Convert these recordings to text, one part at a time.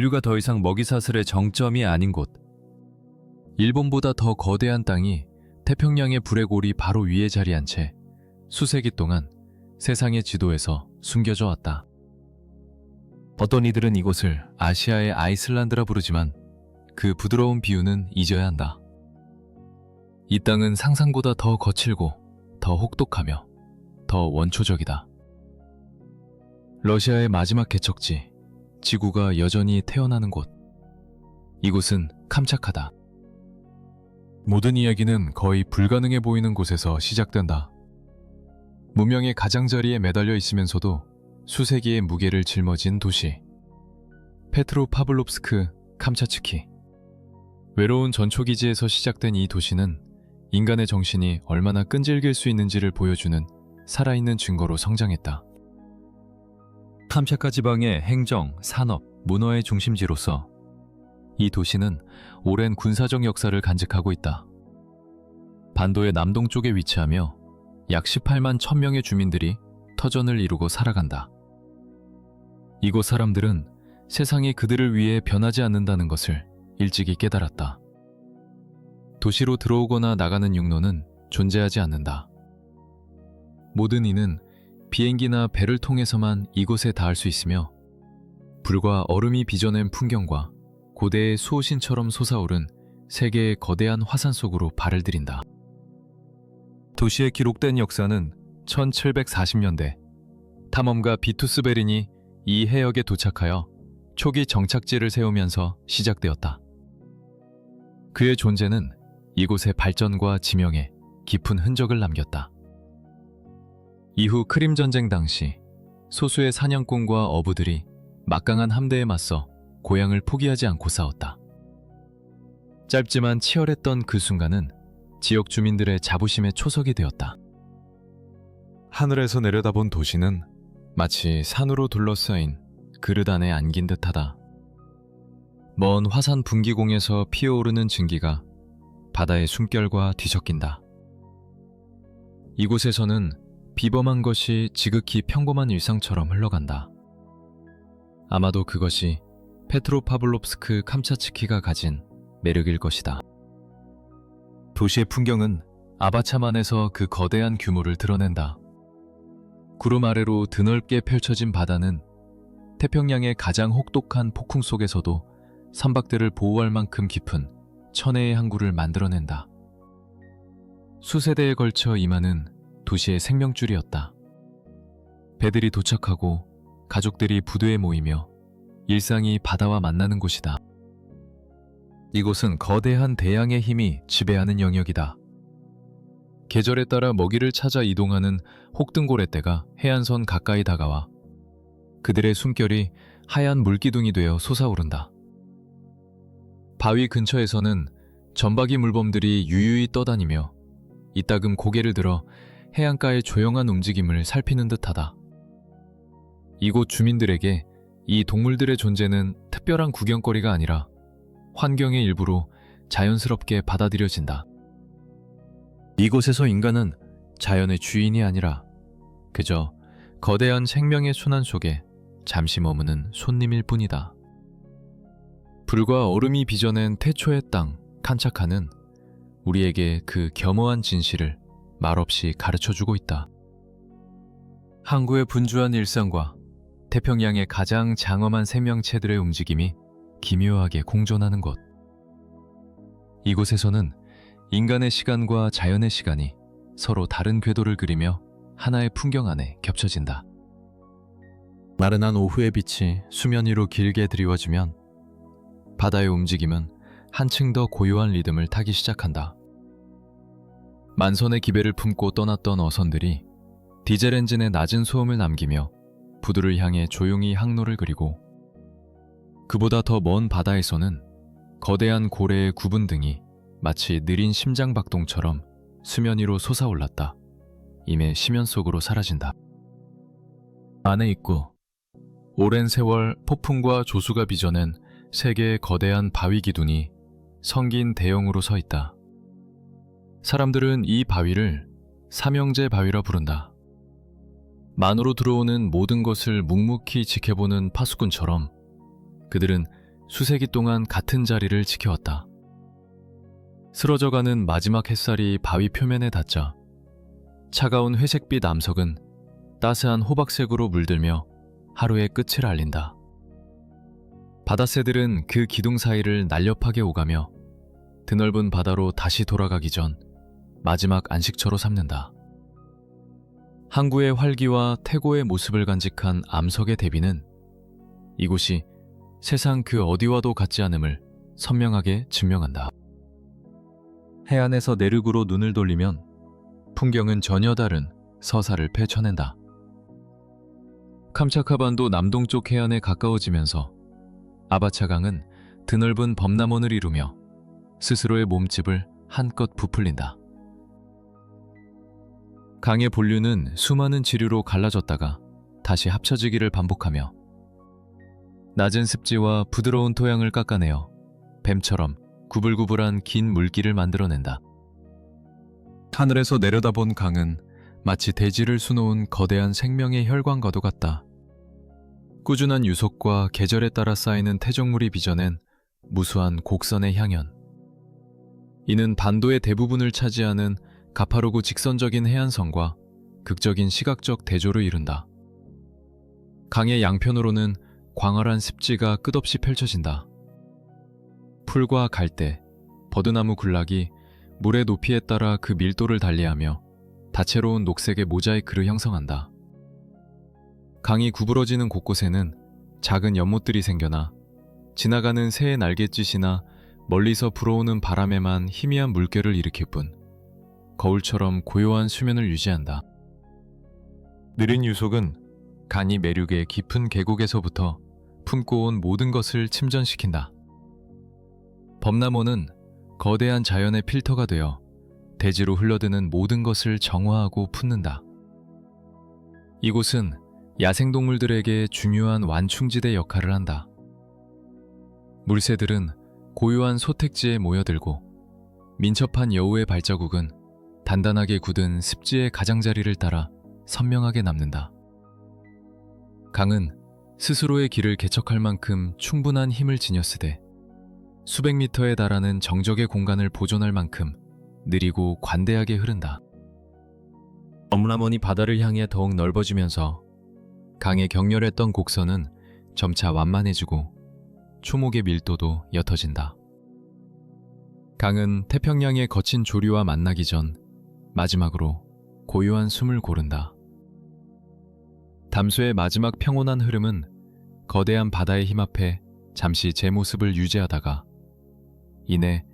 인류가 더 이상 먹이사슬의 정점이 아닌 곳. 일본보다 더 거대한 땅이 태평양의 불의 골이 바로 위에 자리한 채 수세기 동안 세상의 지도에서 숨겨져 왔다. 어떤 이들은 이곳을 아시아의 아이슬란드라 부르지만 그 부드러운 비유는 잊어야 한다. 이 땅은 상상보다 더 거칠고 더 혹독하며 더 원초적이다. 러시아의 마지막 개척지, 지구가 여전히 태어나는 곳. 이곳은 캄차카다. 모든 이야기는 거의 불가능해 보이는 곳에서 시작된다. 문명의 가장자리에 매달려 있으면서도 수세기의 무게를 짊어진 도시. 페트로파블롭스크 캄차츠키. 외로운 전초기지에서 시작된 이 도시는 인간의 정신이 얼마나 끈질길 수 있는지를 보여주는 살아있는 증거로 성장했다. 캄차카 지방의 행정, 산업, 문화의 중심지로서 이 도시는 오랜 군사적 역사를 간직하고 있다. 반도의 남동쪽에 위치하며 약 18만 1000명의 주민들이 터전을 이루고 살아간다. 이곳 사람들은 세상이 그들을 위해 변하지 않는다는 것을 일찍이 깨달았다. 도시로 들어오거나 나가는 육로는 존재하지 않는다. 모든 이는 비행기나 배를 통해서만 이곳에 닿을 수 있으며 불과 얼음이 빚어낸 풍경과 고대의 수호신처럼 솟아오른 세계의 거대한 화산 속으로 발을 들인다. 도시의 기록된 역사는 1740년대 탐험가 비투스 베린이 이 해역에 도착하여 초기 정착지를 세우면서 시작되었다. 그의 존재는 이곳의 발전과 지명에 깊은 흔적을 남겼다. 이후 크림 전쟁 당시 소수의 사냥꾼과 어부들이 막강한 함대에 맞서 고향을 포기하지 않고 싸웠다. 짧지만 치열했던 그 순간은 지역 주민들의 자부심의 초석이 되었다. 하늘에서 내려다본 도시는 마치 산으로 둘러싸인 그릇 안에 안긴 듯하다. 먼 화산 분기공에서 피어오르는 증기가 바다의 숨결과 뒤섞인다. 이곳에서는 비범한 것이 지극히 평범한 일상처럼 흘러간다. 아마도 그것이 페트로파블롭스크 캄차츠키가 가진 매력일 것이다. 도시의 풍경은 아바차만에서 그 거대한 규모를 드러낸다. 구름 아래로 드넓게 펼쳐진 바다는 태평양의 가장 혹독한 폭풍 속에서도 선박들을 보호할 만큼 깊은 천혜의 항구를 만들어낸다. 수세대에 걸쳐 임하는 도시의 생명줄이었다. 배들이 도착하고 가족들이 부두에 모이며 일상이 바다와 만나는 곳이다. 이곳은 거대한 대양의 힘이 지배하는 영역이다. 계절에 따라 먹이를 찾아 이동하는 혹등고래떼가 해안선 가까이 다가와 그들의 숨결이 하얀 물기둥이 되어 솟아오른다. 바위 근처에서는 점박이 물범들이 유유히 떠다니며 이따금 고개를 들어 해안가의 조용한 움직임을 살피는 듯하다. 이곳 주민들에게 이 동물들의 존재는 특별한 구경거리가 아니라 환경의 일부로 자연스럽게 받아들여진다. 이곳에서 인간은 자연의 주인이 아니라 그저 거대한 생명의 순환 속에 잠시 머무는 손님일 뿐이다. 불과 얼음이 빚어낸 태초의 땅 캄차카는 우리에게 그 겸허한 진실을 말없이 가르쳐주고 있다. 항구의 분주한 일상과 태평양의 가장 장엄한 생명체들의 움직임이 기묘하게 공존하는 곳. 이곳에서는 인간의 시간과 자연의 시간이 서로 다른 궤도를 그리며 하나의 풍경 안에 겹쳐진다. 나른한 오후의 빛이 수면 위로 길게 드리워지면 바다의 움직임은 한층 더 고요한 리듬을 타기 시작한다. 만선의 기배를 품고 떠났던 어선들이 디젤 엔진의 낮은 소음을 남기며 부두를 향해 조용히 항로를 그리고 그보다 더 먼 바다에서는 거대한 고래의 구분 등이 마치 느린 심장박동처럼 수면 위로 솟아올랐다. 임의 심연 속으로 사라진다. 안에 있고 오랜 세월 폭풍과 조수가 빚어낸 세계의 거대한 바위 기둥이 성긴 대형으로 서 있다. 사람들은 이 바위를 삼형제 바위라 부른다. 만으로 들어오는 모든 것을 묵묵히 지켜보는 파수꾼처럼 그들은 수세기 동안 같은 자리를 지켜왔다. 쓰러져가는 마지막 햇살이 바위 표면에 닿자 차가운 회색빛 암석은 따스한 호박색으로 물들며 하루의 끝을 알린다. 바다새들은 그 기둥 사이를 날렵하게 오가며 드넓은 바다로 다시 돌아가기 전 마지막 안식처로 삼는다. 항구의 활기와 태고의 모습을 간직한 암석의 대비는 이곳이 세상 그 어디와도 같지 않음을 선명하게 증명한다. 해안에서 내륙으로 눈을 돌리면 풍경은 전혀 다른 서사를 펼쳐낸다. 캄차카반도 남동쪽 해안에 가까워지면서 아바차강은 드넓은 범람원을 이루며 스스로의 몸집을 한껏 부풀린다. 강의 본류는 수많은 지류로 갈라졌다가 다시 합쳐지기를 반복하며 낮은 습지와 부드러운 토양을 깎아내어 뱀처럼 구불구불한 긴 물길을 만들어낸다. 하늘에서 내려다본 강은 마치 대지를 수놓은 거대한 생명의 혈관과도 같다. 꾸준한 유속과 계절에 따라 쌓이는 태적물이 빚어낸 무수한 곡선의 향연. 이는 반도의 대부분을 차지하는 가파르고 직선적인 해안선과 극적인 시각적 대조를 이룬다. 강의 양편으로는 광활한 습지가 끝없이 펼쳐진다. 풀과 갈대, 버드나무 군락이 물의 높이에 따라 그 밀도를 달리하며 다채로운 녹색의 모자이크를 형성한다. 강이 구부러지는 곳곳에는 작은 연못들이 생겨나 지나가는 새의 날갯짓이나 멀리서 불어오는 바람에만 희미한 물결을 일으킬 뿐 거울처럼 고요한 수면을 유지한다. 느린 유속은 간이 매륙의 깊은 계곡에서부터 품고 온 모든 것을 침전시킨다. 범람원은 거대한 자연의 필터가 되어 대지로 흘러드는 모든 것을 정화하고 풋는다. 이곳은 야생동물들에게 중요한 완충지대 역할을 한다. 물새들은 고요한 소택지에 모여들고 민첩한 여우의 발자국은 단단하게 굳은 습지의 가장자리를 따라 선명하게 남는다. 강은 스스로의 길을 개척할 만큼 충분한 힘을 지녔으되 수백 미터에 달하는 정적의 공간을 보존할 만큼 느리고 관대하게 흐른다. 범람원이 바다를 향해 더욱 넓어지면서 강의 격렬했던 곡선은 점차 완만해지고 초목의 밀도도 옅어진다. 강은 태평양의 거친 조류와 만나기 전 마지막으로 고요한 숨을 고른다. 담수의 마지막 평온한 흐름은 거대한 바다의 힘 앞에 잠시 제 모습을 유지하다가 이내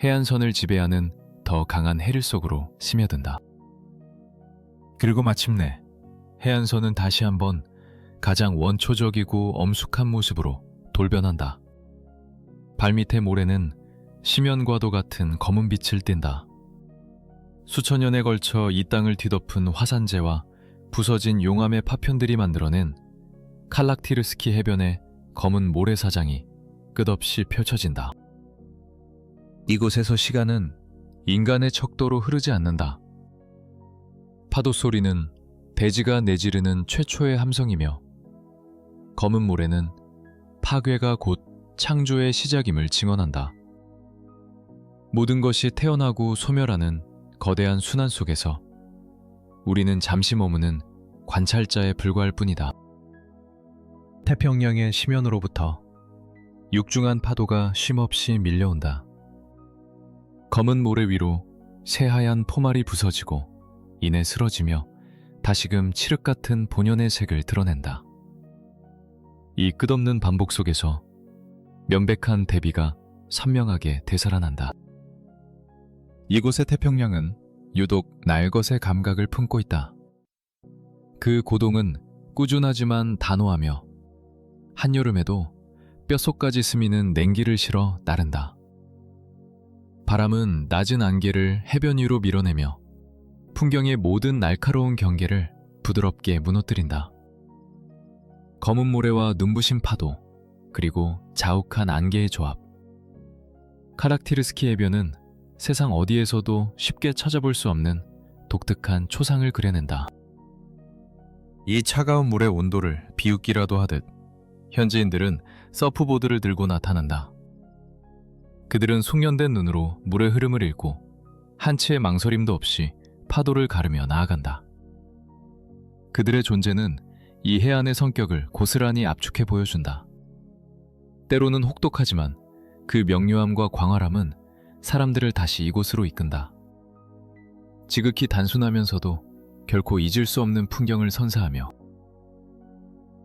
해안선을 지배하는 더 강한 해를 속으로 스며든다. 그리고 마침내 해안선은 다시 한번 가장 원초적이고 엄숙한 모습으로 돌변한다. 발밑의 모래는 심연과도 같은 검은 빛을 띈다. 수천 년에 걸쳐 이 땅을 뒤덮은 화산재와 부서진 용암의 파편들이 만들어낸 칼락티르스키 해변의 검은 모래사장이 끝없이 펼쳐진다. 이곳에서 시간은 인간의 척도로 흐르지 않는다. 파도 소리는 대지가 내지르는 최초의 함성이며 검은 모래는 파괴가 곧 창조의 시작임을 증언한다. 모든 것이 태어나고 소멸하는 거대한 순환 속에서 우리는 잠시 머무는 관찰자에 불과할 뿐이다. 태평양의 심연으로부터 육중한 파도가 쉼없이 밀려온다. 검은 모래 위로 새하얀 포말이 부서지고 이내 쓰러지며 다시금 칠흑 같은 본연의 색을 드러낸다. 이 끝없는 반복 속에서 명백한 대비가 선명하게 되살아난다. 이곳의 태평양은 유독 날것의 감각을 품고 있다. 그 고동은 꾸준하지만 단호하며 한여름에도 뼛속까지 스미는 냉기를 실어 나른다. 바람은 낮은 안개를 해변 위로 밀어내며 풍경의 모든 날카로운 경계를 부드럽게 무너뜨린다. 검은 모래와 눈부신 파도, 그리고 자욱한 안개의 조합. 카락티르스키 해변은 세상 어디에서도 쉽게 찾아볼 수 없는 독특한 초상을 그려낸다. 이 차가운 물의 온도를 비웃기라도 하듯 현지인들은 서프보드를 들고 나타난다. 그들은 숙련된 눈으로 물의 흐름을 읽고 한치의 망설임도 없이 파도를 가르며 나아간다. 그들의 존재는 이 해안의 성격을 고스란히 압축해 보여준다. 때로는 혹독하지만 그 명료함과 광활함은 사람들을 다시 이곳으로 이끈다. 지극히 단순하면서도 결코 잊을 수 없는 풍경을 선사하며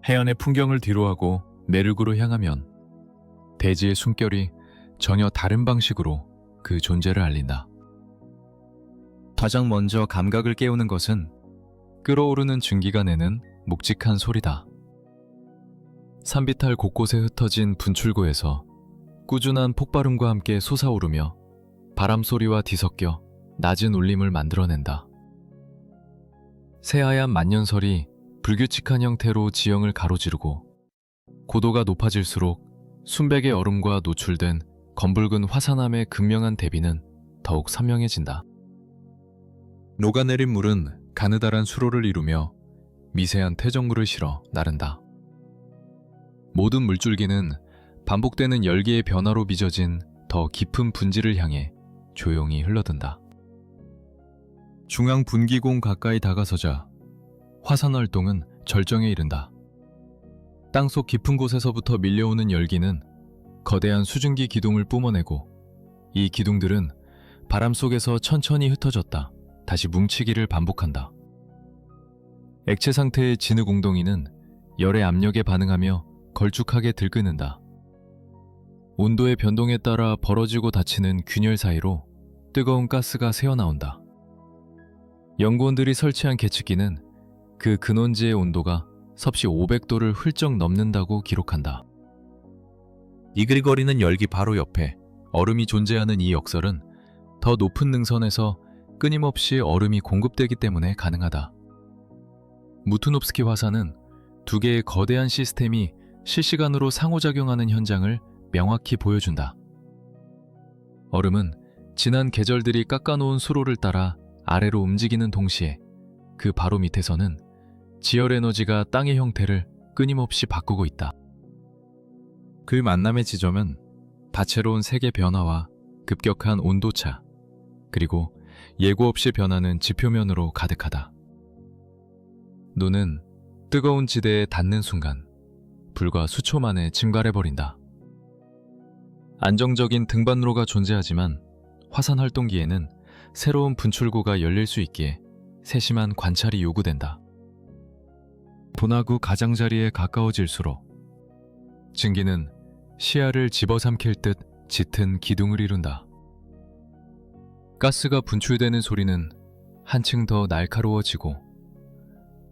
해안의 풍경을 뒤로하고 내륙으로 향하면 대지의 숨결이 전혀 다른 방식으로 그 존재를 알린다. 가장 먼저 감각을 깨우는 것은 끓어오르는 증기가 내는 묵직한 소리다. 산비탈 곳곳에 흩어진 분출구에서 꾸준한 폭발음과 함께 솟아오르며 바람소리와 뒤섞여 낮은 울림을 만들어낸다. 새하얀 만년설이 불규칙한 형태로 지형을 가로지르고 고도가 높아질수록 순백의 얼음과 노출된 검붉은 화산암의 극명한 대비는 더욱 선명해진다. 녹아내린 물은 가느다란 수로를 이루며 미세한 퇴적물을 실어 나른다. 모든 물줄기는 반복되는 열기의 변화로 빚어진 더 깊은 분지를 향해 조용히 흘러든다. 중앙 분기공 가까이 다가서자 화산 활동은 절정에 이른다. 땅속 깊은 곳에서부터 밀려오는 열기는 거대한 수증기 기둥을 뿜어내고 이 기둥들은 바람 속에서 천천히 흩어졌다 다시 뭉치기를 반복한다. 액체 상태의 진흙 웅덩이는 열의 압력에 반응하며 걸쭉하게 들끓는다. 온도의 변동에 따라 벌어지고 닫히는 균열 사이로 뜨거운 가스가 새어나온다. 연구원들이 설치한 계측기는 그 근원지의 온도가 섭씨 500도를 훌쩍 넘는다고 기록한다. 이글거리는 열기 바로 옆에 얼음이 존재하는 이 역설은 더 높은 능선에서 끊임없이 얼음이 공급되기 때문에 가능하다. 무투노프스키 화산은 두 개의 거대한 시스템이 실시간으로 상호작용하는 현장을 명확히 보여준다. 얼음은 지난 계절들이 깎아놓은 수로를 따라 아래로 움직이는 동시에 그 바로 밑에서는 지열 에너지가 땅의 형태를 끊임없이 바꾸고 있다. 그 만남의 지점은 다채로운 색의 변화와 급격한 온도차, 그리고 예고 없이 변하는 지표면으로 가득하다. 눈은 뜨거운 지대에 닿는 순간 불과 수초 만에 증발해버린다. 안정적인 등반로가 존재하지만 화산 활동기에는 새로운 분출구가 열릴 수 있기에 세심한 관찰이 요구된다. 분화구 가장자리에 가까워질수록 증기는 시야를 집어삼킬 듯 짙은 기둥을 이룬다. 가스가 분출되는 소리는 한층 더 날카로워지고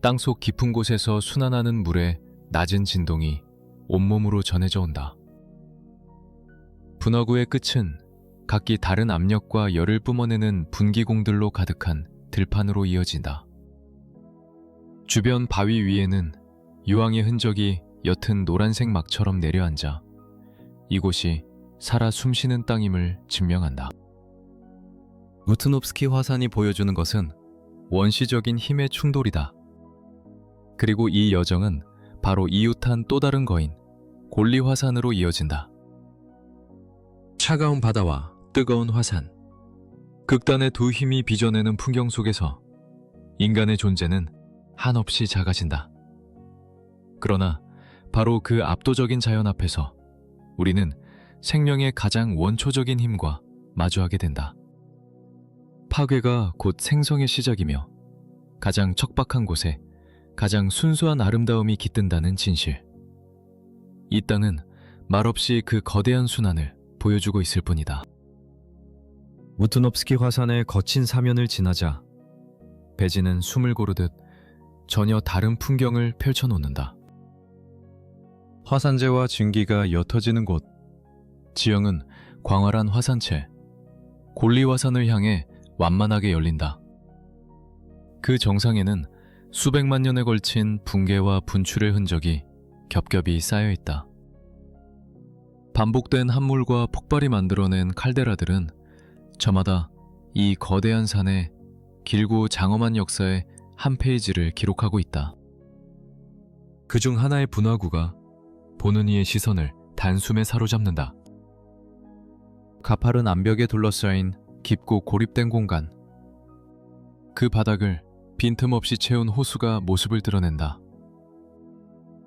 땅속 깊은 곳에서 순환하는 물의 낮은 진동이 온몸으로 전해져 온다. 분화구의 끝은 각기 다른 압력과 열을 뿜어내는 분기공들로 가득한 들판으로 이어진다. 주변 바위 위에는 유황의 흔적이 옅은 노란색 막처럼 내려앉아 이곳이 살아 숨쉬는 땅임을 증명한다. 무트노프스키 화산이 보여주는 것은 원시적인 힘의 충돌이다. 그리고 이 여정은 바로 이웃한 또 다른 거인 골리 화산으로 이어진다. 차가운 바다와 뜨거운 화산, 극단의 두 힘이 빚어내는 풍경 속에서 인간의 존재는 한없이 작아진다. 그러나 바로 그 압도적인 자연 앞에서 우리는 생명의 가장 원초적인 힘과 마주하게 된다. 파괴가 곧 생성의 시작이며 가장 척박한 곳에 가장 순수한 아름다움이 깃든다는 진실. 이 땅은 말없이 그 거대한 순환을 보여주고 있을 뿐이다. 무트노프스키 화산의 거친 사면을 지나자 배지는 숨을 고르듯 전혀 다른 풍경을 펼쳐놓는다. 화산재와 증기가 옅어지는 곳, 지형은 광활한 화산체, 골리 화산을 향해 완만하게 열린다. 그 정상에는 수백만 년에 걸친 붕괴와 분출의 흔적이 겹겹이 쌓여 있다. 반복된 함물과 폭발이 만들어낸 칼데라들은 저마다 이 거대한 산의 길고 장엄한 역사의 한 페이지를 기록하고 있다. 그중 하나의 분화구가 보는 이의 시선을 단숨에 사로잡는다. 가파른 암벽에 둘러싸인 깊고 고립된 공간. 그 바닥을 빈틈없이 채운 호수가 모습을 드러낸다.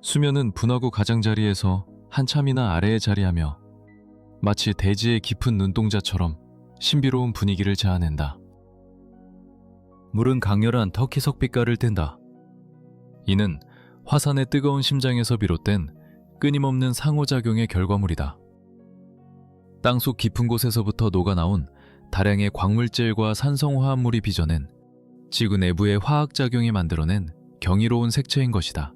수면은 분화구 가장자리에서 한참이나 아래에 자리하며 마치 대지의 깊은 눈동자처럼 신비로운 분위기를 자아낸다. 물은 강렬한 터키석 빛깔을 띈다. 이는 화산의 뜨거운 심장에서 비롯된 끊임없는 상호작용의 결과물이다. 땅속 깊은 곳에서부터 녹아나온 다량의 광물질과 산성화합물이 빚어낸 지구 내부의 화학작용이 만들어낸 경이로운 색채인 것이다.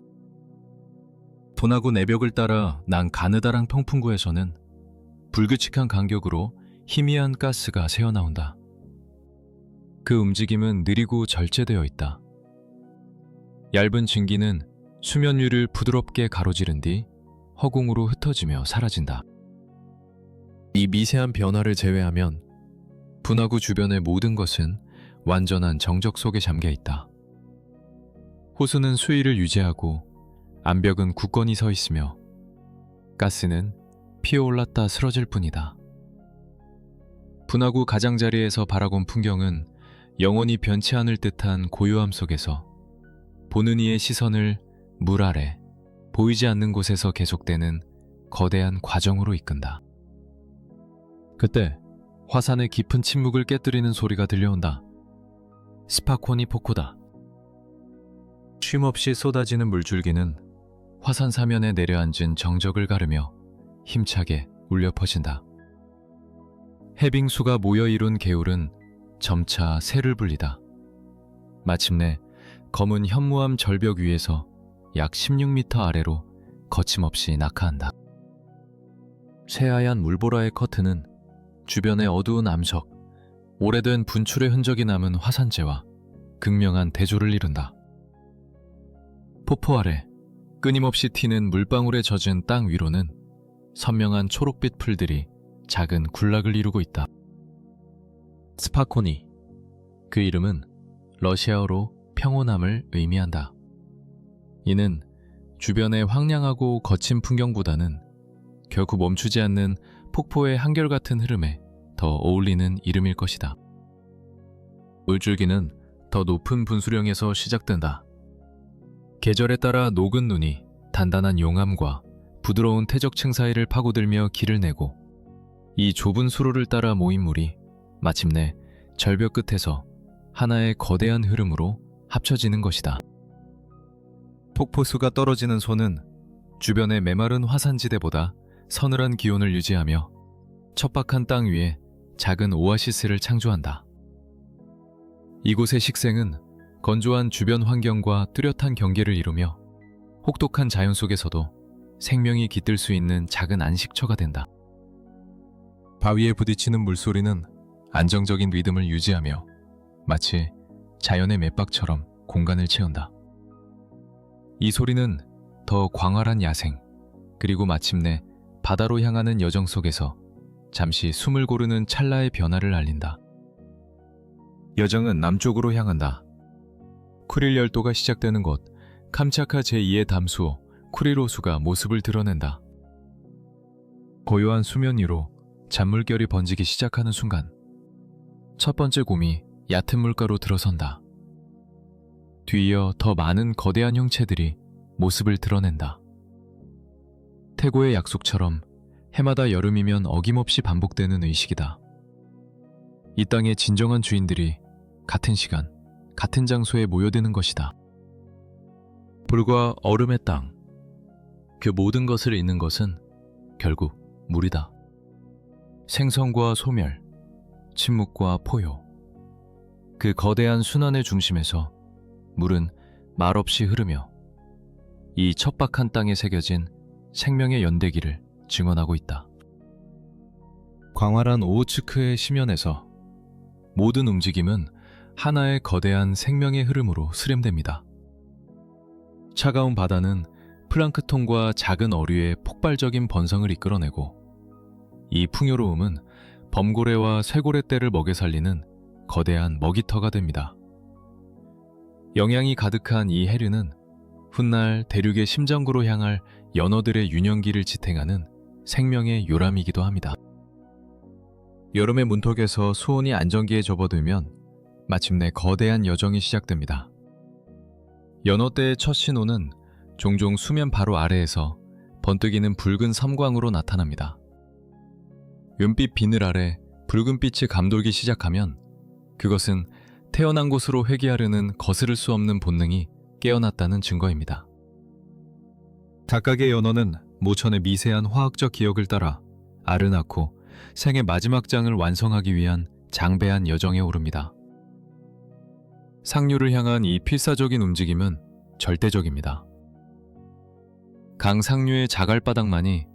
분화구 내벽을 따라 난 가느다란 통풍구에서는 불규칙한 간격으로 희미한 가스가 새어나온다. 그 움직임은 느리고 절제되어 있다. 얇은 증기는 수면 위를 부드럽게 가로지른 뒤 허공으로 흩어지며 사라진다. 이 미세한 변화를 제외하면 분화구 주변의 모든 것은 완전한 정적 속에 잠겨 있다. 호수는 수위를 유지하고 암벽은 굳건히 서 있으며 가스는 피어올랐다 쓰러질 뿐이다. 분화구 가장자리에서 바라본 풍경은 영원히 변치 않을 듯한 고요함 속에서 보는 이의 시선을 물 아래 보이지 않는 곳에서 계속되는 거대한 과정으로 이끈다. 그때 화산의 깊은 침묵을 깨뜨리는 소리가 들려온다. 스파코니 포코다. 쉼없이 쏟아지는 물줄기는 화산 사면에 내려앉은 정적을 가르며 힘차게 울려 퍼진다. 해빙수가 모여 이룬 개울은 점차 새를 불리다. 마침내 검은 현무암 절벽 위에서 약 16m 아래로 거침없이 낙하한다. 새하얀 물보라의 커튼은 주변의 어두운 암석, 오래된 분출의 흔적이 남은 화산재와 극명한 대조를 이룬다. 폭포 아래 끊임없이 튀는 물방울에 젖은 땅 위로는 선명한 초록빛 풀들이 작은 군락을 이루고 있다. 스파코니, 그 이름은 러시아어로 평온함을 의미한다. 이는 주변의 황량하고 거친 풍경보다는 결코 멈추지 않는 폭포의 한결같은 흐름에 더 어울리는 이름일 것이다. 물줄기는 더 높은 분수령에서 시작된다. 계절에 따라 녹은 눈이 단단한 용암과 부드러운 태적층 사이를 파고들며 길을 내고 이 좁은 수로를 따라 모인 물이 마침내 절벽 끝에서 하나의 거대한 흐름으로 합쳐지는 것이다. 폭포수가 떨어지는 손은 주변의 메마른 화산지대보다 서늘한 기온을 유지하며 척박한 땅 위에 작은 오아시스를 창조한다. 이곳의 식생은 건조한 주변 환경과 뚜렷한 경계를 이루며 혹독한 자연 속에서도 생명이 깃들 수 있는 작은 안식처가 된다. 바위에 부딪히는 물소리는 안정적인 리듬을 유지하며 마치 자연의 맥박처럼 공간을 채운다. 이 소리는 더 광활한 야생, 그리고 마침내 바다로 향하는 여정 속에서 잠시 숨을 고르는 찰나의 변화를 알린다. 여정은 남쪽으로 향한다. 쿠릴 열도가 시작되는 곳, 캄차카 제2의 담수호 쿠릴호수가 모습을 드러낸다. 고요한 수면 위로 잔물결이 번지기 시작하는 순간 첫 번째 곰이 얕은 물가로 들어선다. 뒤이어 더 많은 거대한 형체들이 모습을 드러낸다. 태고의 약속처럼 해마다 여름이면 어김없이 반복되는 의식이다. 이 땅의 진정한 주인들이 같은 시간, 같은 장소에 모여드는 것이다. 불과 얼음의 땅, 그 모든 것을 잇는 것은 결국 물이다. 생성과 소멸, 침묵과 포효, 그 거대한 순환의 중심에서 물은 말없이 흐르며 이 척박한 땅에 새겨진 생명의 연대기를 증언하고 있다. 광활한 오호츠크의 심연에서 모든 움직임은 하나의 거대한 생명의 흐름으로 수렴됩니다. 차가운 바다는 플랑크톤과 작은 어류의 폭발적인 번성을 이끌어내고 이 풍요로움은 범고래와 쇠고래떼를 먹여 살리는 거대한 먹이터가 됩니다. 영양이 가득한 이 해류는 훗날 대륙의 심장구로 향할 연어들의 유년기를 지탱하는 생명의 요람이기도 합니다. 여름의 문턱에서 수온이 안정기에 접어들면 마침내 거대한 여정이 시작됩니다. 연어대의 첫 신호는 종종 수면 바로 아래에서 번뜩이는 붉은 섬광으로 나타납니다. 은빛 비늘 아래 붉은 빛이 감돌기 시작하면 그것은 태어난 곳으로 회귀하려는 거스를 수 없는 본능이 깨어났다는 증거입니다. 각각의 연어는 모천의 미세한 화학적 기억을 따라 알을 낳고 생의 마지막 장을 완성하기 위한 장대한 여정에 오릅니다. 상류를 향한 이 필사적인 움직임은 절대적입니다. 강 상류의 자갈바닥만이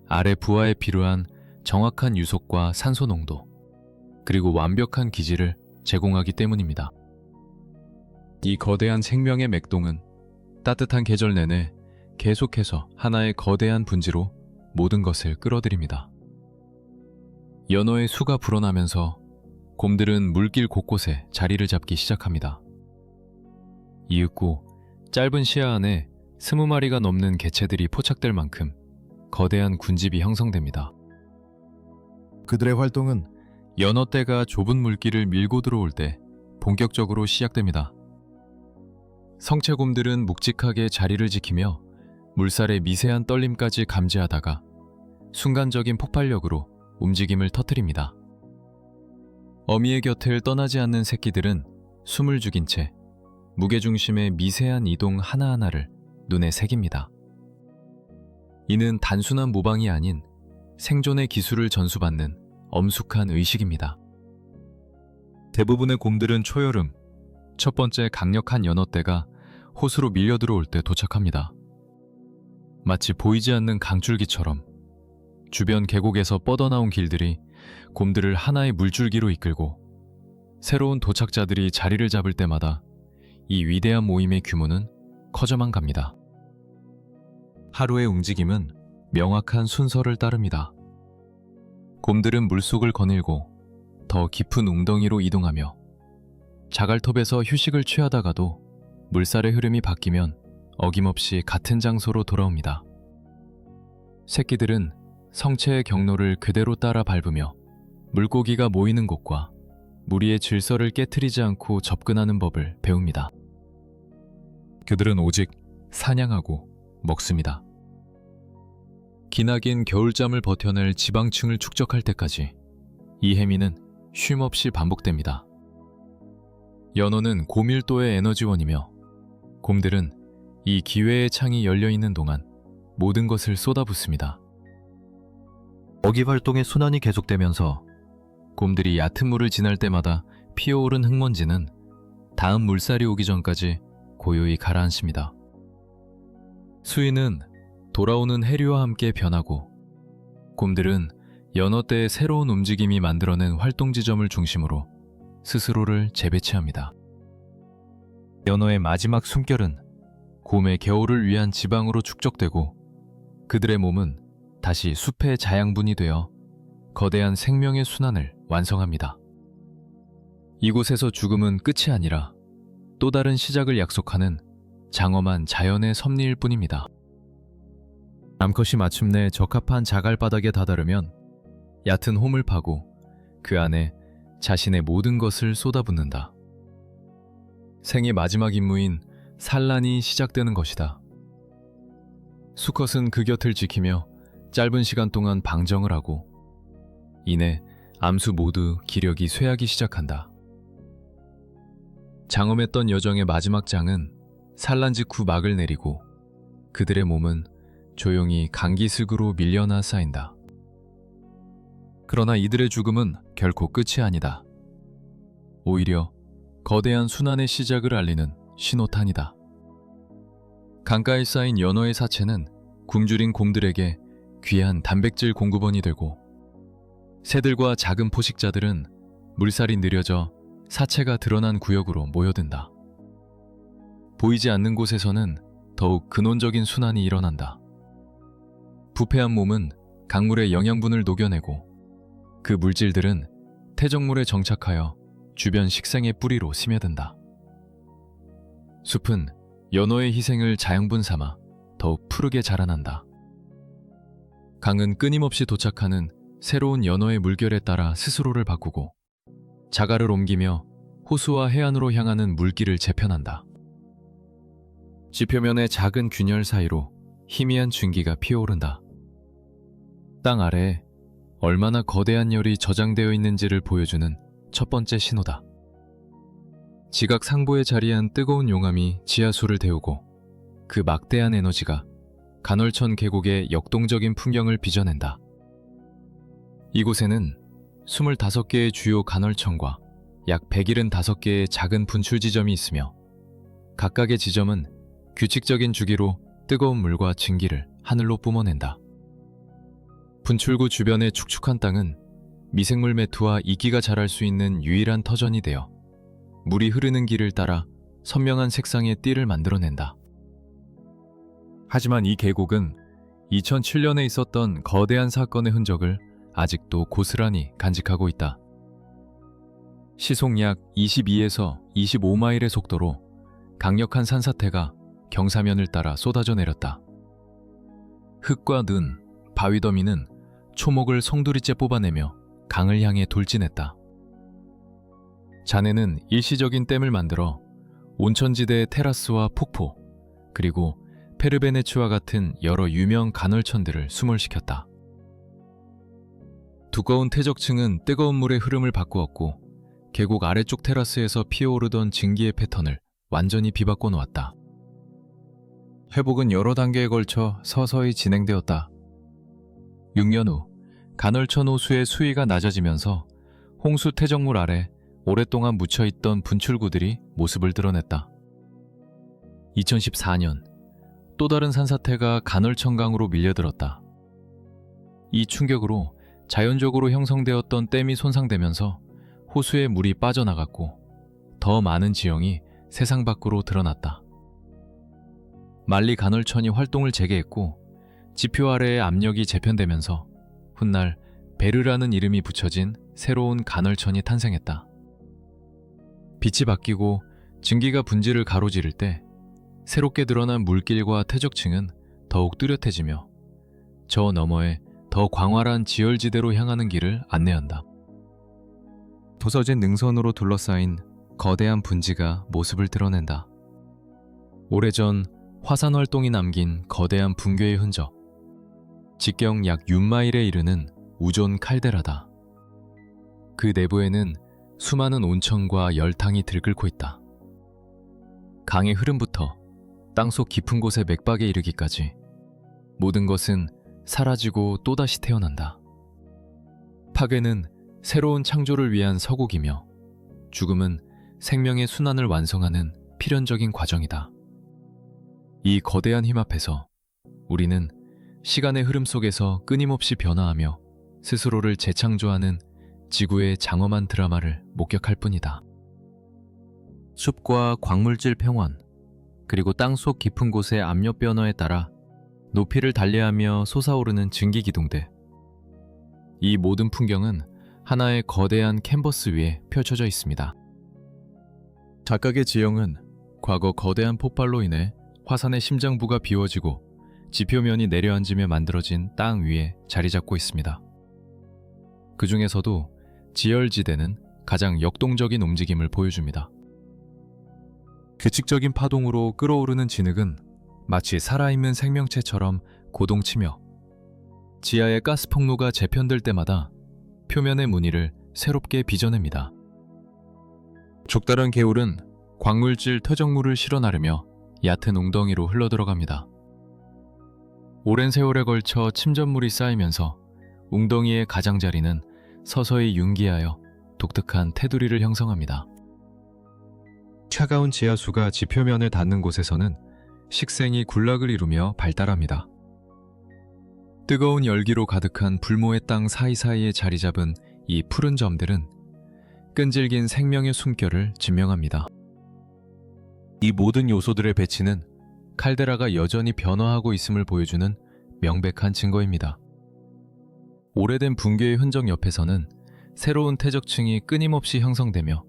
알의 부화에 필요한 정확한 유속과 산소 농도, 그리고 완벽한 기질을 제공하기 때문입니다. 이 거대한 생명의 맥동은 따뜻한 계절 내내 계속해서 하나의 거대한 분지로 모든 것을 끌어들입니다. 연어의 수가 불어나면서 곰들은 물길 곳곳에 자리를 잡기 시작합니다. 이윽고 짧은 시야 안에 20마리가 넘는 개체들이 포착될 만큼 거대한 군집이 형성됩니다. 그들의 활동은 연어떼가 좁은 물길을 밀고 들어올 때 본격적으로 시작됩니다. 성체곰들은 묵직하게 자리를 지키며 물살의 미세한 떨림까지 감지하다가 순간적인 폭발력으로 움직임을 터뜨립니다. 어미의 곁을 떠나지 않는 새끼들은 숨을 죽인 채 무게중심의 미세한 이동 하나하나를 눈에 새깁니다. 이는 단순한 모방이 아닌 생존의 기술을 전수받는 엄숙한 의식입니다. 대부분의 곰들은 초여름, 첫 번째 강력한 연어떼가 호수로 밀려 들어올 때 도착합니다. 마치 보이지 않는 강줄기처럼 주변 계곡에서 뻗어나온 길들이 곰들을 하나의 물줄기로 이끌고 새로운 도착자들이 자리를 잡을 때마다 이 위대한 모임의 규모는 커져만 갑니다. 하루의 움직임은 명확한 순서를 따릅니다. 곰들은 물속을 거닐고 더 깊은 웅덩이로 이동하며 자갈톱에서 휴식을 취하다가도 물살의 흐름이 바뀌면 어김없이 같은 장소로 돌아옵니다. 새끼들은 성체의 경로를 그대로 따라 밟으며 물고기가 모이는 곳과 무리의 질서를 깨트리지 않고 접근하는 법을 배웁니다. 그들은 오직 사냥하고 먹습니다. 기나긴 겨울잠을 버텨낼 지방층을 축적할 때까지 이 행위는 쉼없이 반복됩니다. 연어는 고밀도의 에너지원이며 곰들은 이 기회의 창이 열려있는 동안 모든 것을 쏟아붓습니다. 어기 활동의 순환이 계속되면서 곰들이 얕은 물을 지날 때마다 피어오른 흙먼지는 다음 물살이 오기 전까지 고요히 가라앉습니다. 수위는 돌아오는 해류와 함께 변하고 곰들은 연어떼의 새로운 움직임이 만들어낸 활동 지점을 중심으로 스스로를 재배치합니다. 연어의 마지막 숨결은 곰의 겨울을 위한 지방으로 축적되고 그들의 몸은 다시 숲의 자양분이 되어 거대한 생명의 순환을 완성합니다. 이곳에서 죽음은 끝이 아니라 또 다른 시작을 약속하는 장엄한 자연의 섭리일 뿐입니다. 암컷이 마침내 적합한 자갈바닥에 다다르면 얕은 홈을 파고 그 안에 자신의 모든 것을 쏟아붓는다. 생의 마지막 임무인 산란이 시작되는 것이다. 수컷은 그 곁을 지키며 짧은 시간 동안 방정을 하고 이내 암수 모두 기력이 쇠하기 시작한다. 장엄했던 여정의 마지막 장은 산란 직후 막을 내리고 그들의 몸은 조용히 강기슭으로 밀려나 쌓인다. 그러나 이들의 죽음은 결코 끝이 아니다. 오히려 거대한 순환의 시작을 알리는 신호탄이다. 강가에 쌓인 연어의 사체는 굶주린 곰들에게 귀한 단백질 공급원이 되고 새들과 작은 포식자들은 물살이 느려져 사체가 드러난 구역으로 모여든다. 보이지 않는 곳에서는 더욱 근원적인 순환이 일어난다. 부패한 몸은 강물의 영양분을 녹여내고 그 물질들은 태적물에 정착하여 주변 식생의 뿌리로 스며든다. 숲은 연어의 희생을 자양분 삼아 더욱 푸르게 자라난다. 강은 끊임없이 도착하는 새로운 연어의 물결에 따라 스스로를 바꾸고 자갈을 옮기며 호수와 해안으로 향하는 물길을 재편한다. 지표면의 작은 균열 사이로 희미한 증기가 피어오른다. 땅 아래에 얼마나 거대한 열이 저장되어 있는지를 보여주는 첫 번째 신호다. 지각 상부에 자리한 뜨거운 용암이 지하수를 데우고 그 막대한 에너지가 간헐천 계곡의 역동적인 풍경을 빚어낸다. 이곳에는 25개의 주요 간헐천과 약 175개의 작은 분출 지점이 있으며 각각의 지점은 규칙적인 주기로 뜨거운 물과 증기를 하늘로 뿜어낸다. 분출구 주변의 축축한 땅은 미생물 매투와 이끼가 자랄 수 있는 유일한 터전이 되어 물이 흐르는 길을 따라 선명한 색상의 띠를 만들어낸다. 하지만 이 계곡은 2007년에 있었던 거대한 사건의 흔적을 아직도 고스란히 간직하고 있다. 시속 약 22에서 25마일의 속도로 강력한 산사태가 경사면을 따라 쏟아져 내렸다. 흙과 는, 바위더미는 초목을 송두리째 뽑아내며 강을 향해 돌진했다. 잔해는 일시적인 댐을 만들어 온천지대의 테라스와 폭포, 그리고 페르베네츠와 같은 여러 유명 간헐천들을 수몰시켰다. 두꺼운 퇴적층은 뜨거운 물의 흐름을 바꾸었고 계곡 아래쪽 테라스에서 피어오르던 증기의 패턴을 완전히 비바꿔 놓았다. 회복은 여러 단계에 걸쳐 서서히 진행되었다. 6년 후 간헐천 호수의 수위가 낮아지면서 홍수 퇴적물 아래 오랫동안 묻혀있던 분출구들이 모습을 드러냈다. 2014년 또 다른 산사태가 간헐천강으로 밀려들었다. 이 충격으로 자연적으로 형성되었던 댐이 손상되면서 호수에 물이 빠져나갔고 더 많은 지형이 세상 밖으로 드러났다. 만리 간헐천이 활동을 재개했고 지표 아래의 압력이 재편되면서 훗날 베르라는 이름이 붙여진 새로운 간헐천이 탄생했다. 빛이 바뀌고 증기가 분지를 가로지를 때 새롭게 드러난 물길과 퇴적층은 더욱 뚜렷해지며 저 너머에 더 광활한 지열지대로 향하는 길을 안내한다. 부서진 능선으로 둘러싸인 거대한 분지가 모습을 드러낸다. 오래전 화산 활동이 남긴 거대한 붕괴의 흔적, 직경 약 6마일에 이르는 우존 칼데라다. 그 내부에는 수많은 온천과 열탕이 들끓고 있다. 강의 흐름부터 땅속 깊은 곳의 맥박에 이르기까지 모든 것은 사라지고 또다시 태어난다. 파괴는 새로운 창조를 위한 서곡이며 죽음은 생명의 순환을 완성하는 필연적인 과정이다. 이 거대한 힘 앞에서 우리는 시간의 흐름 속에서 끊임없이 변화하며 스스로를 재창조하는 지구의 장엄한 드라마를 목격할 뿐이다. 숲과 광물질 평원, 그리고 땅속 깊은 곳의 압력 변화에 따라 높이를 달리하며 솟아오르는 증기기둥들. 이 모든 풍경은 하나의 거대한 캔버스 위에 펼쳐져 있습니다. 각각의 지형은 과거 거대한 폭발로 인해 화산의 심장부가 비워지고 지표면이 내려앉으며 만들어진 땅 위에 자리 잡고 있습니다. 그 중에서도 지열지대는 가장 역동적인 움직임을 보여줍니다. 규칙적인 파동으로 끓어오르는 진흙은 마치 살아있는 생명체처럼 고동치며 지하의 가스 폭로가 재편될 때마다 표면의 무늬를 새롭게 빚어냅니다. 족다른 개울은 광물질 퇴적물을 실어 나르며 얕은 웅덩이로 흘러들어갑니다. 오랜 세월에 걸쳐 침전물이 쌓이면서 웅덩이의 가장자리는 서서히 융기하여 독특한 테두리를 형성합니다. 차가운 지하수가 지표면을 닿는 곳에서는 식생이 군락을 이루며 발달합니다. 뜨거운 열기로 가득한 불모의 땅 사이사이에 자리 잡은 이 푸른 점들은 끈질긴 생명의 숨결을 증명합니다. 이 모든 요소들의 배치는 칼데라가 여전히 변화하고 있음을 보여주는 명백한 증거입니다. 오래된 붕괴의 흔적 옆에서는 새로운 퇴적층이 끊임없이 형성되며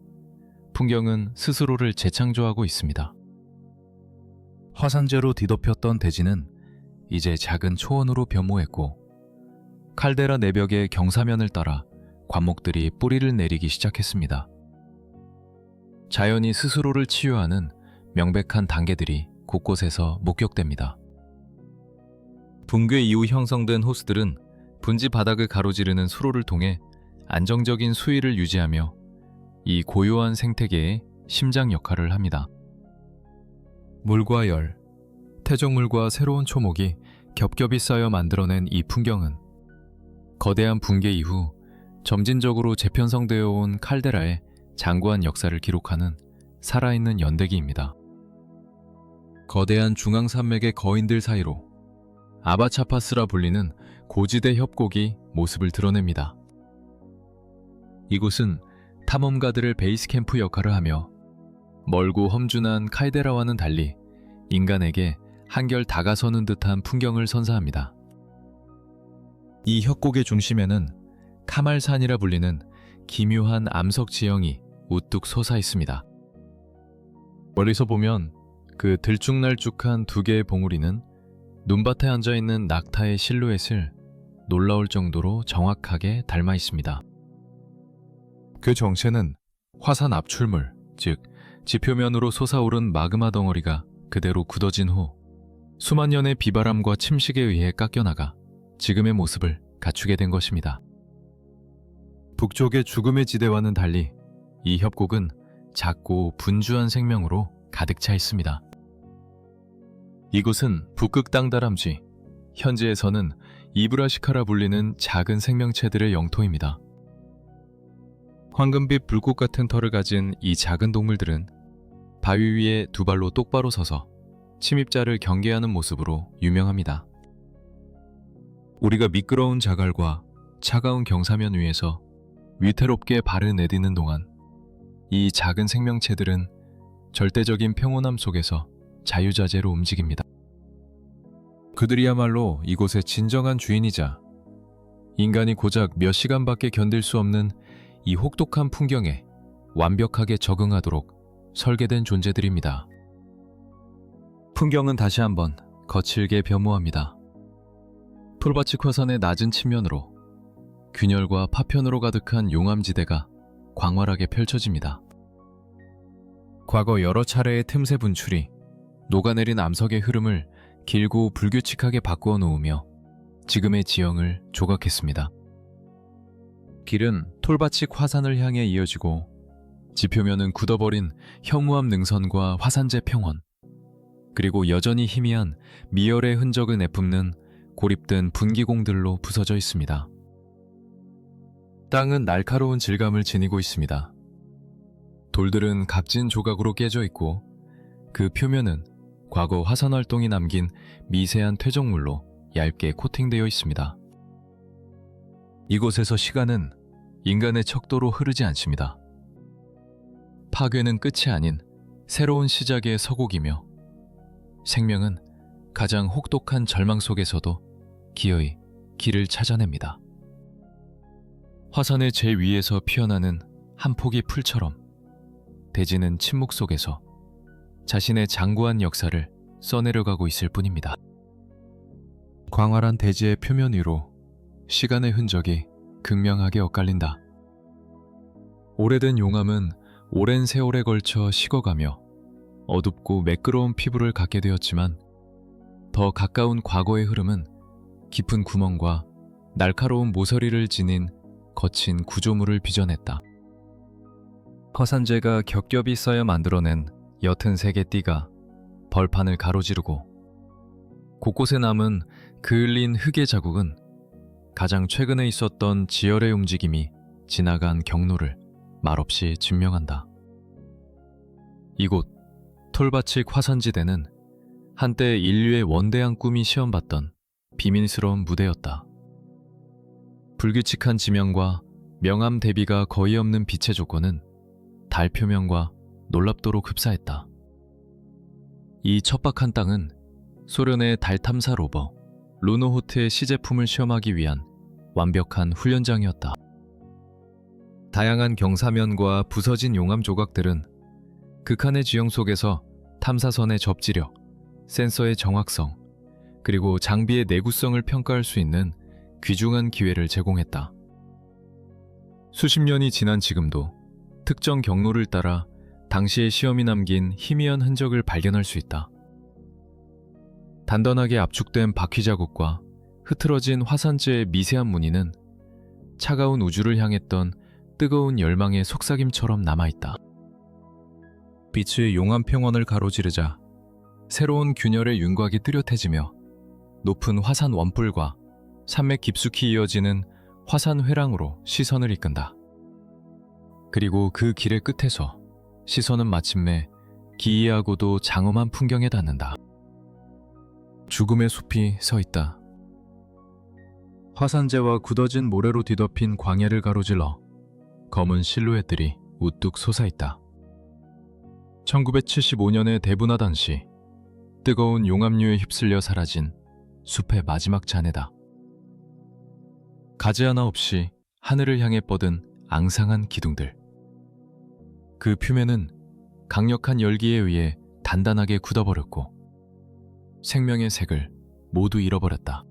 풍경은 스스로를 재창조하고 있습니다. 화산재로 뒤덮였던 대지는 이제 작은 초원으로 변모했고 칼데라 내벽의 경사면을 따라 관목들이 뿌리를 내리기 시작했습니다. 자연이 스스로를 치유하는 명백한 단계들이 곳곳에서 목격됩니다. 붕괴 이후 형성된 호수들은 분지 바닥을 가로지르는 수로를 통해 안정적인 수위를 유지하며 이 고요한 생태계의 심장 역할을 합니다. 물과 열, 태적물과 새로운 초목이 겹겹이 쌓여 만들어낸 이 풍경은 거대한 붕괴 이후 점진적으로 재편성되어 온 칼데라의 장구한 역사를 기록하는 살아있는 연대기입니다. 거대한 중앙산맥의 거인들 사이로 아바차파스라 불리는 고지대 협곡이 모습을 드러냅니다. 이곳은 탐험가들의 베이스 캠프 역할을 하며 멀고 험준한 칼데라와는 달리 인간에게 한결 다가서는 듯한 풍경을 선사합니다. 이 협곡의 중심에는 카말산이라 불리는 기묘한 암석 지형이 우뚝 솟아 있습니다. 멀리서 보면 그 들쭉날쭉한 두 개의 봉우리는 눈밭에 앉아있는 낙타의 실루엣을 놀라울 정도로 정확하게 닮아 있습니다. 그 정체는 화산 압출물, 즉 지표면으로 솟아오른 마그마 덩어리가 그대로 굳어진 후 수만 년의 비바람과 침식에 의해 깎여나가 지금의 모습을 갖추게 된 것입니다. 북쪽의 죽음의 지대와는 달리 이 협곡은 작고 분주한 생명으로 가득 차 있습니다. 이곳은 북극 땅다람쥐, 현지에서는 이브라시카라 불리는 작은 생명체들의 영토입니다. 황금빛 불꽃 같은 털을 가진 이 작은 동물들은 바위 위에 두 발로 똑바로 서서 침입자를 경계하는 모습으로 유명합니다. 우리가 미끄러운 자갈과 차가운 경사면 위에서 위태롭게 발을 내디는 동안 이 작은 생명체들은 절대적인 평온함 속에서 자유자재로 움직입니다. 그들이야말로 이곳의 진정한 주인이자 인간이 고작 몇 시간밖에 견딜 수 없는 이 혹독한 풍경에 완벽하게 적응하도록 설계된 존재들입니다. 풍경은 다시 한번 거칠게 변모합니다. 톨바치 화산의 낮은 측면으로 균열과 파편으로 가득한 용암지대가 광활하게 펼쳐집니다. 과거 여러 차례의 틈새 분출이 녹아내린 암석의 흐름을 길고 불규칙하게 바꾸어 놓으며 지금의 지형을 조각했습니다. 길은 톨바치 화산을 향해 이어지고 지표면은 굳어버린 현무암 능선과 화산재 평원, 그리고 여전히 희미한 미열의 흔적을 내뿜는 고립된 분기공들로 부서져 있습니다. 땅은 날카로운 질감을 지니고 있습니다. 돌들은 값진 조각으로 깨져 있고 그 표면은 과거 화산 활동이 남긴 미세한 퇴적물로 얇게 코팅되어 있습니다. 이곳에서 시간은 인간의 척도로 흐르지 않습니다. 파괴는 끝이 아닌 새로운 시작의 서곡이며 생명은 가장 혹독한 절망 속에서도 기어이 길을 찾아냅니다. 화산의 제위에서 피어나는 한 폭의 풀처럼 대지는 침묵 속에서 자신의 장구한 역사를 써내려가고 있을 뿐입니다. 광활한 대지의 표면 위로 시간의 흔적이 극명하게 엇갈린다. 오래된 용암은 오랜 세월에 걸쳐 식어가며 어둡고 매끄러운 피부를 갖게 되었지만 더 가까운 과거의 흐름은 깊은 구멍과 날카로운 모서리를 지닌 거친 구조물을 빚어냈다. 화산재가 겹겹이 쌓여 만들어낸 옅은 색의 띠가 벌판을 가로지르고 곳곳에 남은 그을린 흙의 자국은 가장 최근에 있었던 지열의 움직임이 지나간 경로를 말없이 증명한다. 이곳 톨바칙 화산지대는 한때 인류의 원대한 꿈이 시험받던 비밀스러운 무대였다. 불규칙한 지명과 명암 대비가 거의 없는 빛의 조건은 달 표면과 놀랍도록 흡사했다. 이 척박한 땅은 소련의 달 탐사 로버 루노호트의 시제품을 시험하기 위한 완벽한 훈련장이었다. 다양한 경사면과 부서진 용암 조각들은 극한의 지형 속에서 탐사선의 접지력, 센서의 정확성, 그리고 장비의 내구성을 평가할 수 있는 귀중한 기회를 제공했다. 수십 년이 지난 지금도 특정 경로를 따라 당시의 시험이 남긴 희미한 흔적을 발견할 수 있다. 단단하게 압축된 바퀴 자국과 흐트러진 화산재의 미세한 무늬는 차가운 우주를 향했던 뜨거운 열망의 속삭임처럼 남아있다. 빛의 용암 평원을 가로지르자 새로운 균열의 윤곽이 뚜렷해지며 높은 화산 원뿔과 산맥 깊숙이 이어지는 화산 회랑으로 시선을 이끈다. 그리고 그 길의 끝에서 시선은 마침내 기이하고도 장엄한 풍경에 닿는다. 죽음의 숲이 서 있다. 화산재와 굳어진 모래로 뒤덮인 광야를 가로질러 검은 실루엣들이 우뚝 솟아있다. 1975년의 대분화 당시 뜨거운 용암류에 휩쓸려 사라진 숲의 마지막 잔해다. 가지 하나 없이 하늘을 향해 뻗은 앙상한 기둥들. 그 표면은 강력한 열기에 의해 단단하게 굳어버렸고 생명의 색을 모두 잃어버렸다.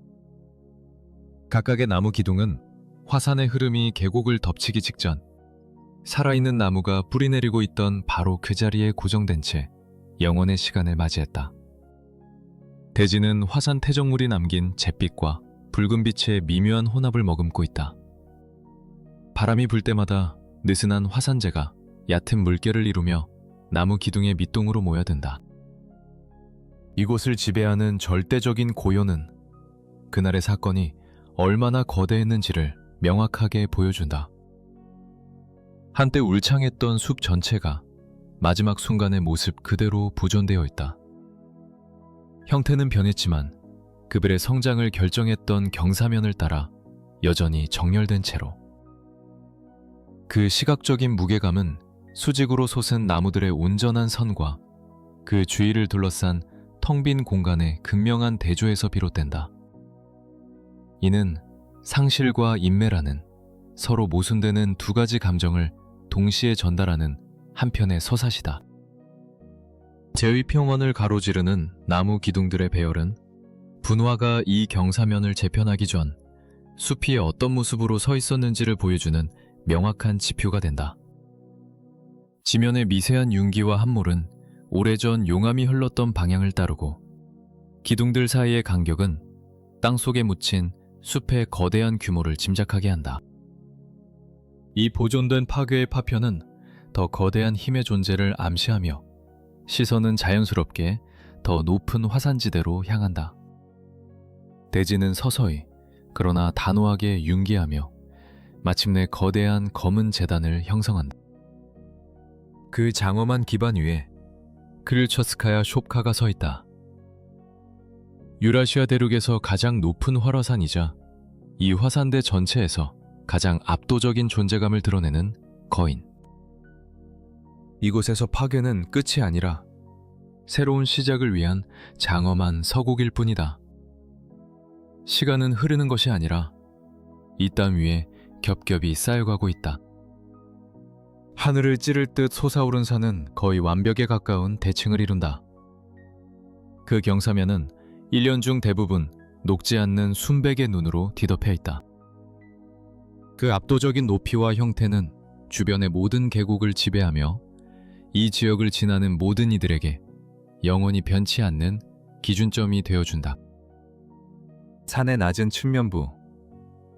각각의 나무 기둥은 화산의 흐름이 계곡을 덮치기 직전 살아있는 나무가 뿌리내리고 있던 바로 그 자리에 고정된 채 영원의 시간을 맞이했다. 대지는 화산 퇴적물이 남긴 잿빛과 붉은 빛의 미묘한 혼합을 머금고 있다. 바람이 불 때마다 느슨한 화산재가 얕은 물결을 이루며 나무 기둥의 밑동으로 모여든다. 이곳을 지배하는 절대적인 고요는 그날의 사건이 얼마나 거대했는지를 명확하게 보여준다. 한때 울창했던 숲 전체가 마지막 순간의 모습 그대로 보존되어 있다. 형태는 변했지만 그들의 성장을 결정했던 경사면을 따라 여전히 정렬된 채로. 그 시각적인 무게감은 수직으로 솟은 나무들의 온전한 선과 그 주위를 둘러싼 텅 빈 공간의 극명한 대조에서 비롯된다. 이는 상실과 인매라는 서로 모순되는 두 가지 감정을 동시에 전달하는 한편의 서사시다. 제2평원을 가로지르는 나무 기둥들의 배열은 분화가 이 경사면을 재편하기 전 숲이 어떤 모습으로 서 있었는지를 보여주는 명확한 지표가 된다. 지면의 미세한 윤기와 함몰은 오래전 용암이 흘렀던 방향을 따르고 기둥들 사이의 간격은 땅속에 묻힌 숲의 거대한 규모를 짐작하게 한다. 이 보존된 파괴의 파편은 더 거대한 힘의 존재를 암시하며 시선은 자연스럽게 더 높은 화산지대로 향한다. 대지는 서서히 그러나 단호하게 융기하며 마침내 거대한 검은 재단을 형성한다. 그 장엄한 기반 위에 크릴처스카야 숍카가 서 있다. 유라시아 대륙에서 가장 높은 활화산이자 이 화산대 전체에서 가장 압도적인 존재감을 드러내는 거인. 이곳에서 파괴는 끝이 아니라 새로운 시작을 위한 장엄한 서곡일 뿐이다. 시간은 흐르는 것이 아니라 이 땅 위에 겹겹이 쌓여가고 있다. 하늘을 찌를 듯 솟아오른 산은 거의 완벽에 가까운 대칭을 이룬다. 그 경사면은 1년 중 대부분 녹지 않는 순백의 눈으로 뒤덮여 있다. 그 압도적인 높이와 형태는 주변의 모든 계곡을 지배하며 이 지역을 지나는 모든 이들에게 영원히 변치 않는 기준점이 되어준다. 산의 낮은 측면부,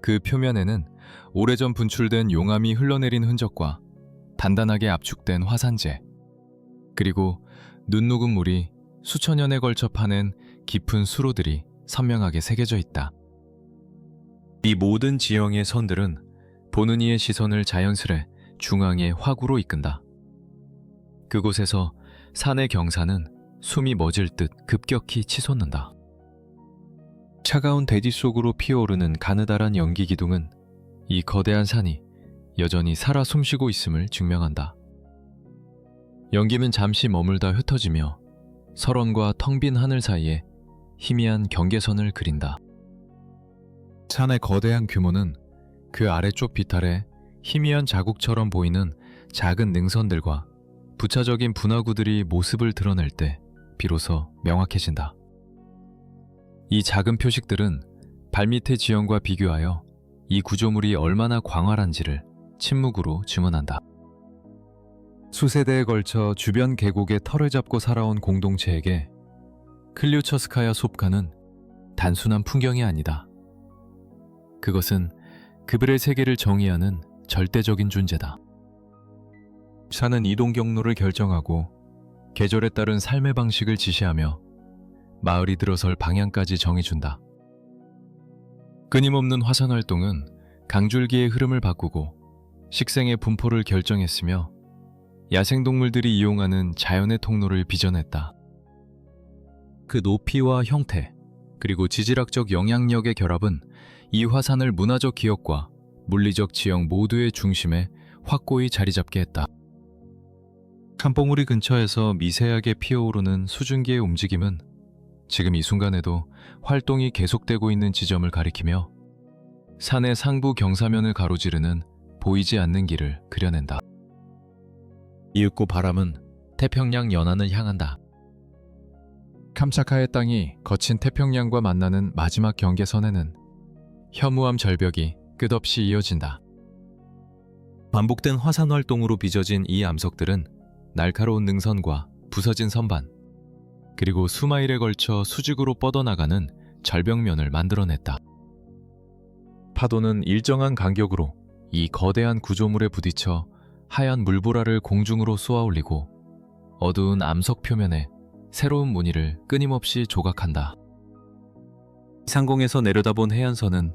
그 표면에는 오래전 분출된 용암이 흘러내린 흔적과 단단하게 압축된 화산재, 그리고 눈 녹은 물이 수천 년에 걸쳐 파낸 깊은 수로들이 선명하게 새겨져 있다. 이 모든 지형의 선들은 보는 이의 시선을 자연스레 중앙의 화구로 이끈다. 그곳에서 산의 경사는 숨이 멎을 듯 급격히 치솟는다. 차가운 대지 속으로 피어오르는 가느다란 연기 기둥은 이 거대한 산이 여전히 살아 숨쉬고 있음을 증명한다. 연기는 잠시 머물다 흩어지며 설원과 텅 빈 하늘 사이에 희미한 경계선을 그린다. 산의 거대한 규모는 그 아래쪽 비탈에 희미한 자국처럼 보이는 작은 능선들과 부차적인 분화구들이 모습을 드러낼 때 비로소 명확해진다. 이 작은 표식들은 발밑의 지형과 비교하여 이 구조물이 얼마나 광활한지를 침묵으로 증언한다. 수세대에 걸쳐 주변 계곡에 털을 잡고 살아온 공동체에게 클류처스카야 솝가는 단순한 풍경이 아니다. 그것은 그들의 세계를 정의하는 절대적인 존재다. 산은 이동 경로를 결정하고 계절에 따른 삶의 방식을 지시하며 마을이 들어설 방향까지 정해준다. 끊임없는 화산 활동은 강줄기의 흐름을 바꾸고 식생의 분포를 결정했으며 야생동물들이 이용하는 자연의 통로를 빚어냈다. 그 높이와 형태, 그리고 지질학적 영향력의 결합은 이 화산을 문화적 기억과 물리적 지형 모두의 중심에 확고히 자리잡게 했다. 캄봉우리 근처에서 미세하게 피어오르는 수증기의 움직임은 지금 이 순간에도 활동이 계속되고 있는 지점을 가리키며 산의 상부 경사면을 가로지르는 보이지 않는 길을 그려낸다. 이윽고 바람은 태평양 연안을 향한다. 캄차카의 땅이 거친 태평양과 만나는 마지막 경계선에는 혐오함 절벽이 끝없이 이어진다. 반복된 화산 활동으로 빚어진 이 암석들은 날카로운 능선과 부서진 선반, 그리고 수마일에 걸쳐 수직으로 뻗어나가는 절벽면을 만들어냈다. 파도는 일정한 간격으로 이 거대한 구조물에 부딪혀 하얀 물보라를 공중으로 쏘아올리고 어두운 암석 표면에 새로운 무늬를 끊임없이 조각한다. 상공에서 내려다본 해안선은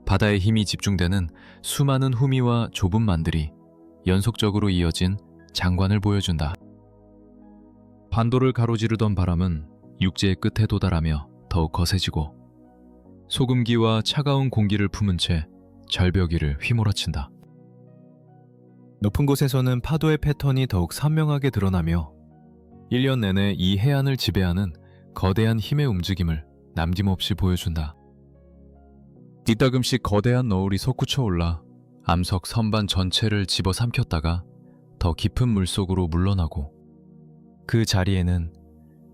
바다의 힘이 집중되는 수많은 후미와 좁은 만들이 연속적으로 이어진 장관을 보여준다. 반도를 가로지르던 바람은 육지의 끝에 도달하며 더욱 거세지고 소금기와 차가운 공기를 품은 채 절벽 위를 휘몰아친다. 높은 곳에서는 파도의 패턴이 더욱 선명하게 드러나며 1년 내내 이 해안을 지배하는 거대한 힘의 움직임을 남김없이 보여준다. 뒤따금씩 거대한 너울이 솟구쳐 올라 암석 선반 전체를 집어삼켰다가 더 깊은 물속으로 물러나고 그 자리에는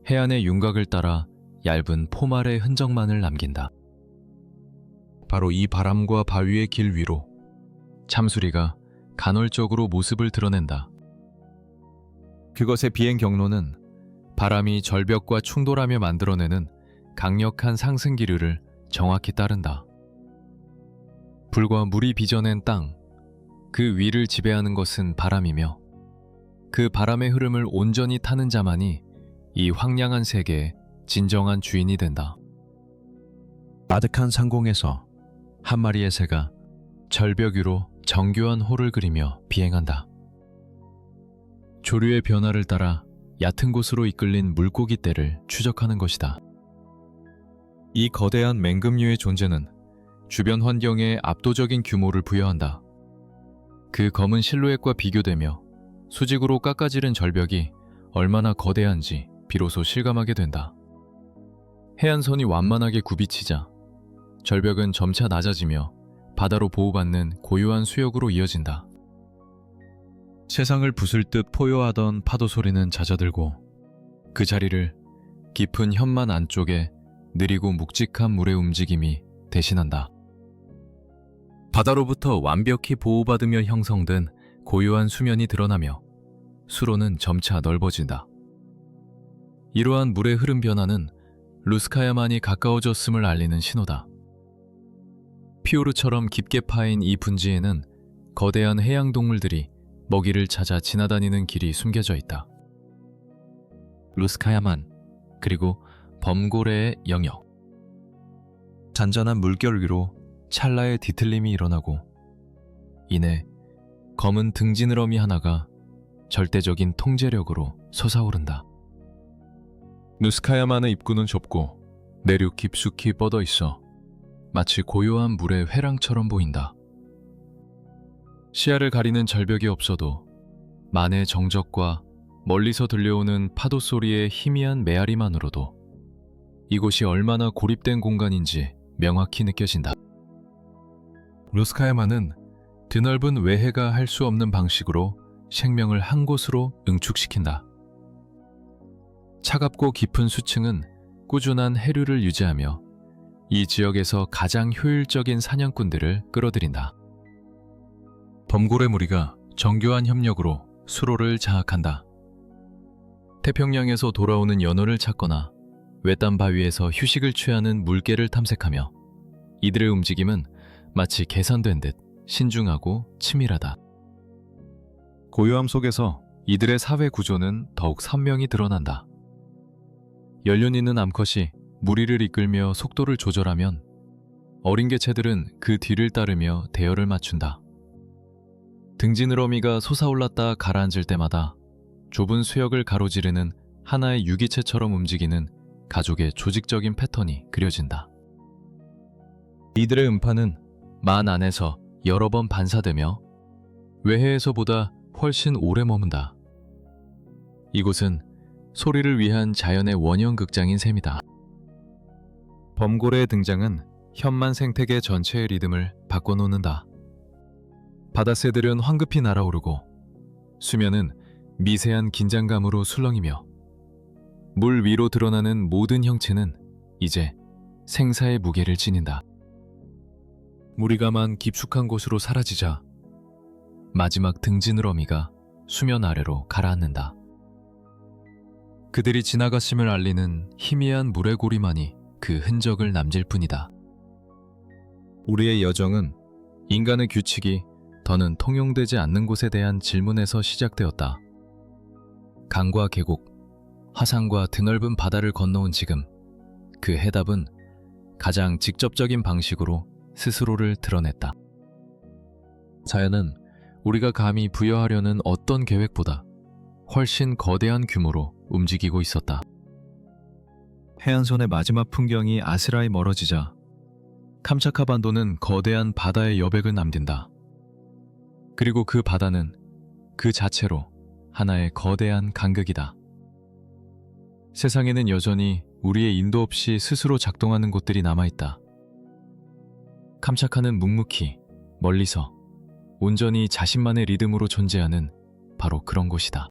해안의 윤곽을 따라 얇은 포말의 흔적만을 남긴다. 바로 이 바람과 바위의 길 위로 참수리가 간헐적으로 모습을 드러낸다. 그것의 비행 경로는 바람이 절벽과 충돌하며 만들어내는 강력한 상승 기류를 정확히 따른다. 불과 물이 빚어낸 땅, 그 위를 지배하는 것은 바람이며 그 바람의 흐름을 온전히 타는 자만이 이 황량한 세계의 진정한 주인이 된다. 아득한 상공에서 한 마리의 새가 절벽 위로 정교한 호를 그리며 비행한다. 조류의 변화를 따라 얕은 곳으로 이끌린 물고기 떼를 추적하는 것이다. 이 거대한 맹금류의 존재는 주변 환경에 압도적인 규모를 부여한다. 그 검은 실루엣과 비교되며 수직으로 깎아지른 절벽이 얼마나 거대한지 비로소 실감하게 된다. 해안선이 완만하게 굽이치자 절벽은 점차 낮아지며 바다로 보호받는 고요한 수역으로 이어진다. 세상을 부술듯 포효하던 파도 소리는 잦아들고 그 자리를 깊은 현만 안쪽에 느리고 묵직한 물의 움직임이 대신한다. 바다로부터 완벽히 보호받으며 형성된 고요한 수면이 드러나며 수로는 점차 넓어진다. 이러한 물의 흐름 변화는 루스카야만이 가까워졌음을 알리는 신호다. 피오르처럼 깊게 파인 이 분지에는 거대한 해양 동물들이 먹이를 찾아 지나다니는 길이 숨겨져 있다. 루스카야만, 그리고 범고래의 영역. 잔잔한 물결 위로 찰나의 뒤틀림이 일어나고 이내 검은 등지느러미 하나가 절대적인 통제력으로 솟아오른다. 누스카야만의 입구는 좁고 내륙 깊숙이 뻗어 있어 마치 고요한 물의 회랑처럼 보인다. 시야를 가리는 절벽이 없어도 만의 정적과 멀리서 들려오는 파도 소리의 희미한 메아리만으로도 이곳이 얼마나 고립된 공간인지 명확히 느껴진다. 루스카야만은 드넓은 외해가 할 수 없는 방식으로 생명을 한 곳으로 응축시킨다. 차갑고 깊은 수층은 꾸준한 해류를 유지하며 이 지역에서 가장 효율적인 사냥꾼들을 끌어들인다. 범고래 무리가 정교한 협력으로 수로를 장악한다. 태평양에서 돌아오는 연어를 찾거나 외딴 바위에서 휴식을 취하는 물개를 탐색하며 이들의 움직임은 마치 계산된 듯 신중하고 치밀하다. 고요함 속에서 이들의 사회 구조는 더욱 선명히 드러난다. 연륜 있는 암컷이 무리를 이끌며 속도를 조절하면 어린 개체들은 그 뒤를 따르며 대열을 맞춘다. 등지느러미가 솟아올랐다 가라앉을 때마다 좁은 수역을 가로지르는 하나의 유기체처럼 움직이는 가족의 조직적인 패턴이 그려진다. 이들의 음파는 만 안에서 여러 번 반사되며 외해에서보다 훨씬 오래 머문다. 이곳은 소리를 위한 자연의 원형 극장인 셈이다. 범고래의 등장은 현만 생태계 전체의 리듬을 바꿔놓는다. 바다새들은 황급히 날아오르고 수면은 미세한 긴장감으로 술렁이며 물 위로 드러나는 모든 형체는 이제 생사의 무게를 지닌다. 무리가만 깊숙한 곳으로 사라지자 마지막 등지느러미가 수면 아래로 가라앉는다. 그들이 지나갔음을 알리는 희미한 물의 고리만이 그 흔적을 남길 뿐이다. 우리의 여정은 인간의 규칙이 더는 통용되지 않는 곳에 대한 질문에서 시작되었다. 강과 계곡, 화산과 드넓은 바다를 건너온 지금, 그 해답은 가장 직접적인 방식으로 스스로를 드러냈다. 자연은 우리가 감히 부여하려는 어떤 계획보다 훨씬 거대한 규모로 움직이고 있었다. 해안선의 마지막 풍경이 아스라이 멀어지자 캄차카 반도는 거대한 바다의 여백을 남긴다. 그리고 그 바다는 그 자체로 하나의 거대한 간극이다. 세상에는 여전히 우리의 인도 없이 스스로 작동하는 곳들이 남아있다. 캄차카는 묵묵히 멀리서 온전히 자신만의 리듬으로 존재하는 바로 그런 곳이다.